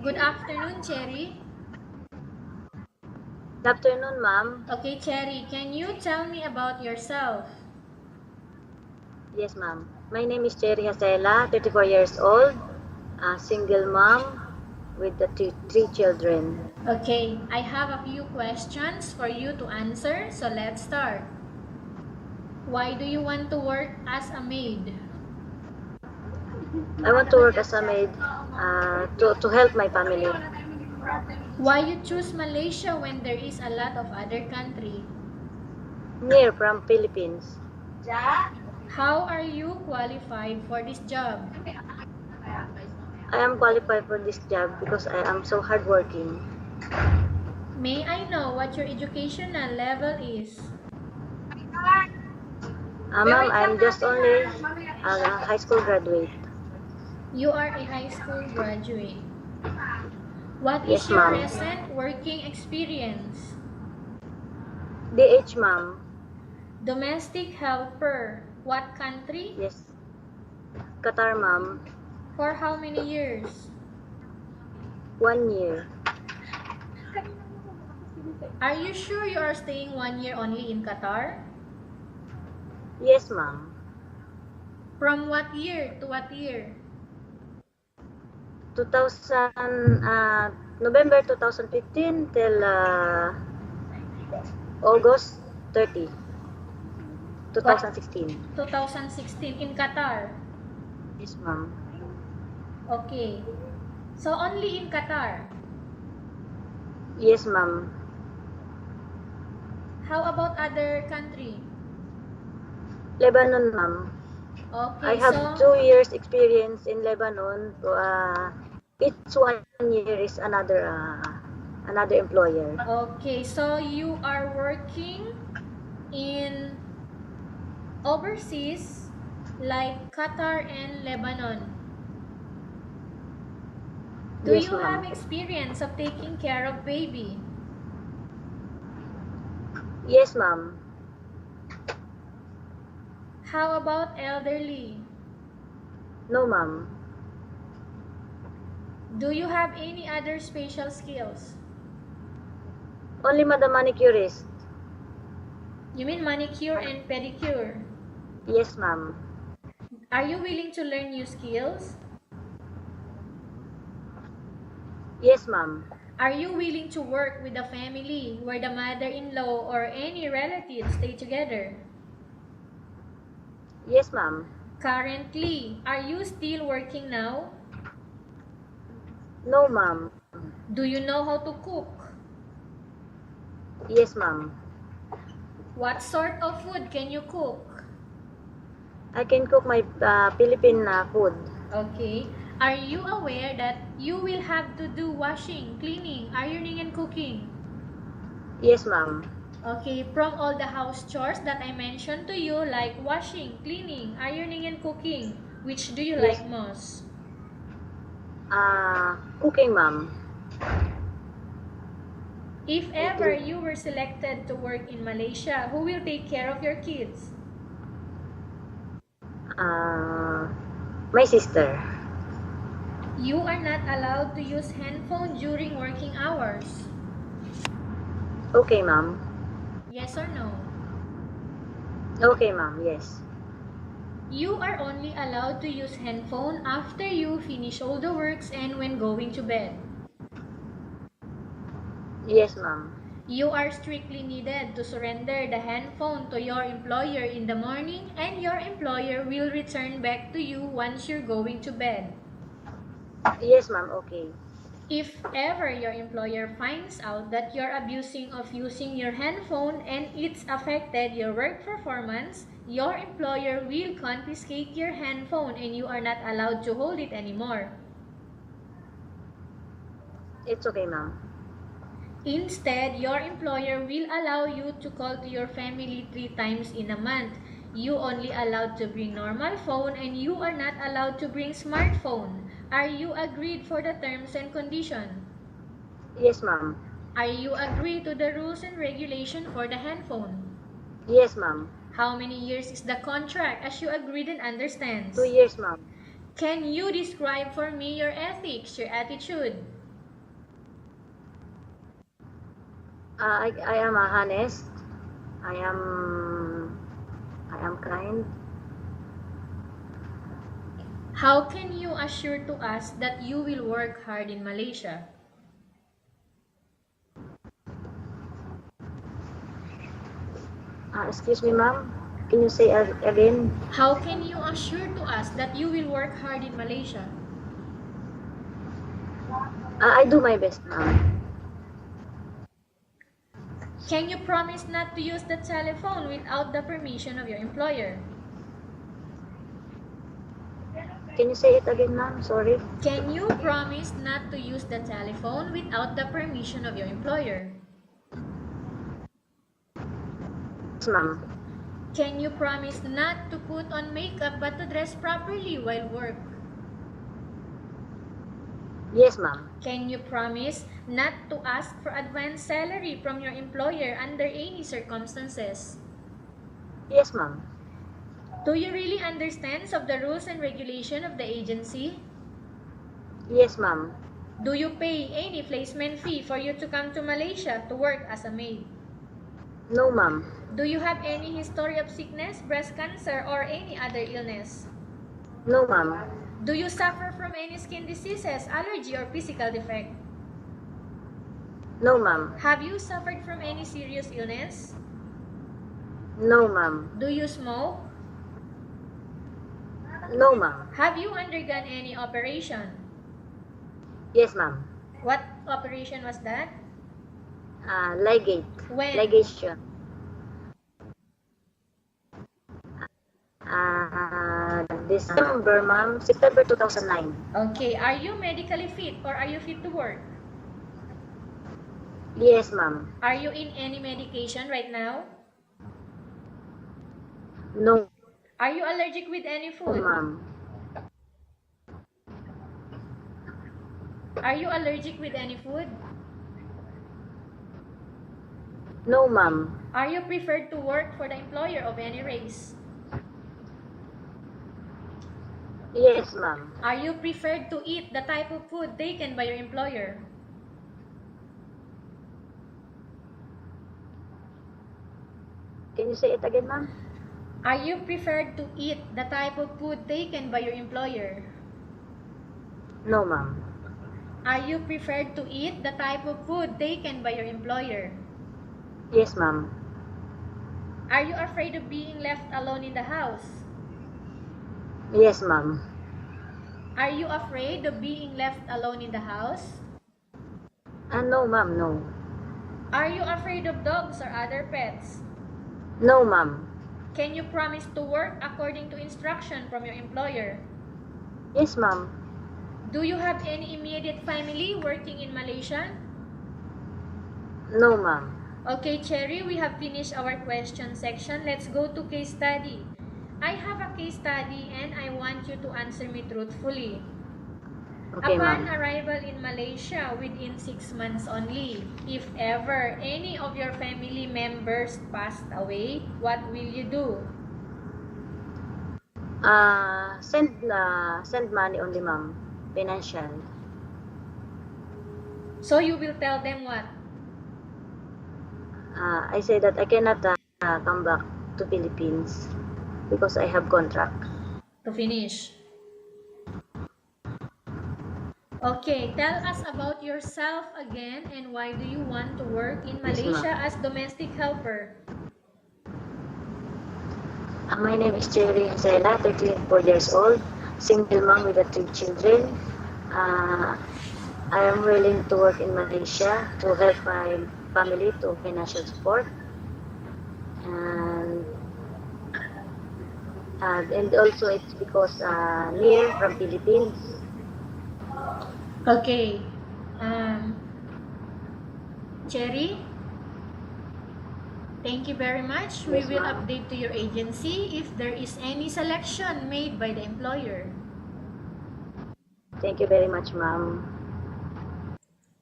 Good afternoon, Cherry. Good afternoon, ma'am. Okay, Cherry, can you tell me about yourself? Yes, ma'am. My name is Jacela, 34 years old, a single mom with the three children. Okay, I have a few questions for you to answer, so let's start. Why do you want to work as a maid? I want to work as a maid to help my family. Why you choose Malaysia when there is a lot of other country? Near from Philippines. How are you qualified for this job? I am qualified for this job because I am so hardworking. May I know what your educational level is? Ma'am, I'm just only a high school graduate. You are a high school graduate. What is Yes, your ma'am. recent working experience? DH, ma'am. Domestic helper. What country? Yes. Qatar, ma'am. For how many years? 1 year. Are you sure you are staying 1 year only in Qatar? Yes, ma'am. From what year to what year? November 2015 till August 30, 2016. 2016 in Qatar. Yes, ma'am. Okay. So only in Qatar. Yes, ma'am. How about other country? Lebanon, ma'am. I Okay, have so 2 years experience in Lebanon. Each 1 year is another employer. okay, so you are working in overseas like Qatar and Lebanon. Do Yes, you have ma'am. experience of taking care of baby? Yes, ma'am. How about elderly? No, ma'am. Do you have any other special skills? Only madam manicurist. You mean manicure and pedicure? Yes, ma'am. Are you willing to learn new skills? Yes, ma'am. Are you willing to work with a family where the mother-in-law or any relatives stay together? Yes, ma'am. Currently, are you still working now? No, ma'am. Do you know how to cook? Yes, ma'am. What sort of food can you cook? I can cook my Philippine food. Okay. Are you aware that you will have to do washing, cleaning, ironing, and cooking? Yes, ma'am. Okay, from all the house chores that I mentioned to you, like washing, cleaning, ironing, and cooking, which do you Yes. like most? Cooking, ma'am. If ever you were selected to work in Malaysia, who will take care of your kids? My sister. You are not allowed to use handphone during working hours. Okay, ma'am. Yes or no? Okay, ma'am. Yes. You are only allowed to use handphone after you finish all the works and when going to bed. Yes, ma'am. You are strictly needed to surrender the handphone to your employer in the morning and your employer will return back to you once you're going to bed. Yes, ma'am. Okay. If ever your employer finds out that you're abusing of using your handphone and it's affected your work performance, your employer will confiscate your handphone and you are not allowed to hold it anymore. It's okay, ma'am. Instead, your employer will allow you to call to your family 3 times in a month. You only allowed to bring normal phone and you are not allowed to bring smartphone. Are you agreed for the terms and condition? Yes, ma'am. Are you agree to the rules and regulation for the handphone? Yes, ma'am. How many years is the contract as you agreed and 2 understands? years, ma'am. Can you describe for me your ethics, your attitude? I am honest. I am I am kind. How can you assure to us that you will work hard in Malaysia? Excuse me, ma'am. Can you say again? How can you assure to us that you will work hard in Malaysia? I do my best, ma'am. Can you promise not to use the telephone without the permission of your employer? Can you say it again, ma'am? Sorry. Can you promise not to use the telephone without the permission of your employer? Yes, ma'am. Can you promise not to put on makeup but to dress properly while work? Yes, ma'am. Can you promise not to ask for advance salary from your employer under any circumstances? Yes, ma'am. Do you really understand of the rules and regulation of the agency? Yes, ma'am. Do you pay any placement fee for you to come to Malaysia to work as a maid? No, ma'am. Do you have any history of sickness, breast cancer, or any other illness? No, ma'am. Do you suffer from any skin diseases, allergy, or physical defect? No, ma'am. Have you suffered from any serious illness? No, ma'am. Do you smoke? No, ma'am. Have you undergone any operation? Yes, ma'am. What operation was that? Ligate. When? Ligation. December, ma'am. September 2009. Okay, are you medically fit or are you fit to work? Yes, ma'am. Are you in any medication right now? No, Are you allergic with any food? ma'am. Are you allergic with any food? No, ma'am. Are you preferred to work for the employer of any race? Yes, ma'am. Are you preferred to eat the type of food taken by your employer? Can you say it again, ma'am? Are you preferred to eat the type of food taken by your employer? No, ma'am. Are you preferred to eat the type of food taken by your employer? Yes, ma'am. Are you afraid of being left alone in the house? Yes, ma'am. Are you afraid of being left alone in the house? No, ma'am. No. Are you afraid of dogs or other pets? No, ma'am. Can you promise to work according to instruction from your employer? Yes, ma'am. Do you have any immediate family working in Malaysia? No, ma'am. Okay, Cherry, we have finished our question section. Let's go to case study. I have a case study and I want you to answer me truthfully. Okay, Upon ma'am. arrival in Malaysia within 6 months only, if ever any of your family members passed away, what will you do? Send money only, ma'am. Financial. So you will tell them what? I say that I cannot come back to Philippines because I have contract. To finish. Okay, tell us about yourself again and why do you want to work in Yes, Malaysia ma'am. as domestic helper? My name is Jacela, 34 years old, single mom with 3 children. I am willing to work in Malaysia to help my family to financial support. And also it's because near from Philippines. Okay. Cherry, thank you very much. We Yes, will ma'am. update to your agency if there is any selection made by the employer. Thank you very much, ma'am.